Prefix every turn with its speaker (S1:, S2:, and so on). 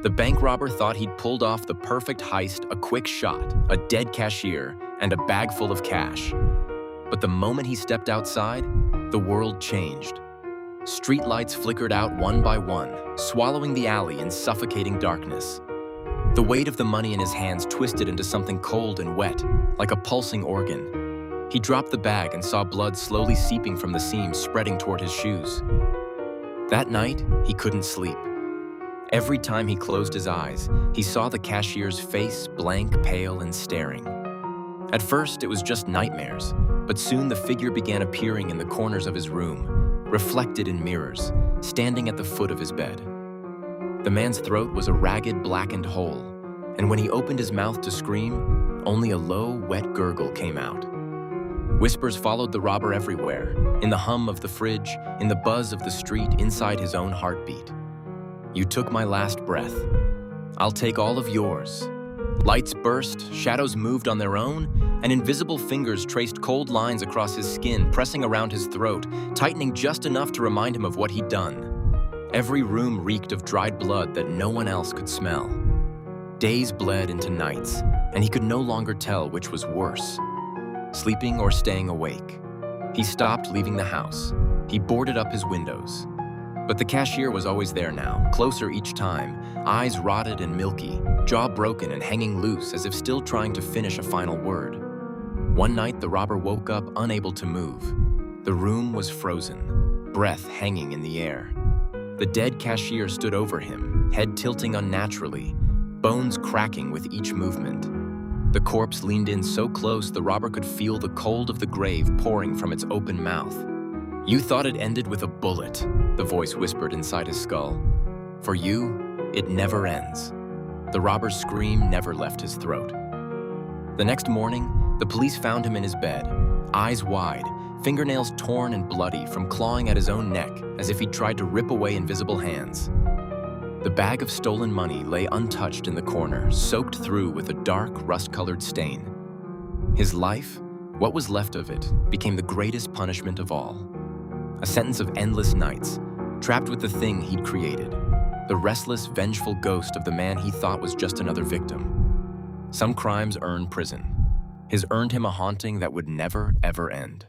S1: The bank robber thought he'd pulled off the perfect heist: a quick shot, a dead cashier, and a bag full of cash. But the moment he stepped outside, the world changed. Streetlights flickered out one by one, swallowing the alley in suffocating darkness. The weight of the money in his hands twisted into something cold and wet, like a pulsing organ. He dropped the bag and saw blood slowly seeping from the seams, spreading toward his shoes. That night, he couldn't sleep. Every time he closed his eyes, he saw the cashier's face, blank, pale, and staring. At first, it was just nightmares, but soon the figure began appearing in the corners of his room, reflected in mirrors, standing at the foot of his bed. The man's throat was a ragged, blackened hole, and when he opened his mouth to scream, only a low, wet gurgle came out. Whispers followed the robber everywhere, in the hum of the fridge, in the buzz of the street, inside his own heartbeat. You took my last breath. I'll take all of yours. Lights burst, shadows moved on their own, and invisible fingers traced cold lines across his skin, pressing around his throat, tightening just enough to remind him of what he'd done. Every room reeked of dried blood that no one else could smell. Days bled into nights, and he could no longer tell which was worse, sleeping or staying awake. He stopped leaving the house. He boarded up his windows. But the cashier was always there now, closer each time, eyes rotted and milky, jaw broken and hanging loose as if still trying to finish a final word. One night, the robber woke up unable to move. The room was frozen, breath hanging in the air. The dead cashier stood over him, head tilting unnaturally, bones cracking with each movement. The corpse leaned in so close the robber could feel the cold of the grave pouring from its open mouth. "You thought it ended with a bullet," the voice whispered inside his skull. "For you, it never ends." The robber's scream never left his throat. The next morning, the police found him in his bed, eyes wide, fingernails torn and bloody from clawing at his own neck as if he'd tried to rip away invisible hands. The bag of stolen money lay untouched in the corner, soaked through with a dark, rust-colored stain. His life, what was left of it, became the greatest punishment of all. A sentence of endless nights, trapped with the thing he'd created, the restless, vengeful ghost of the man he thought was just another victim. Some crimes earn prison. His earned him a haunting that would never, ever end.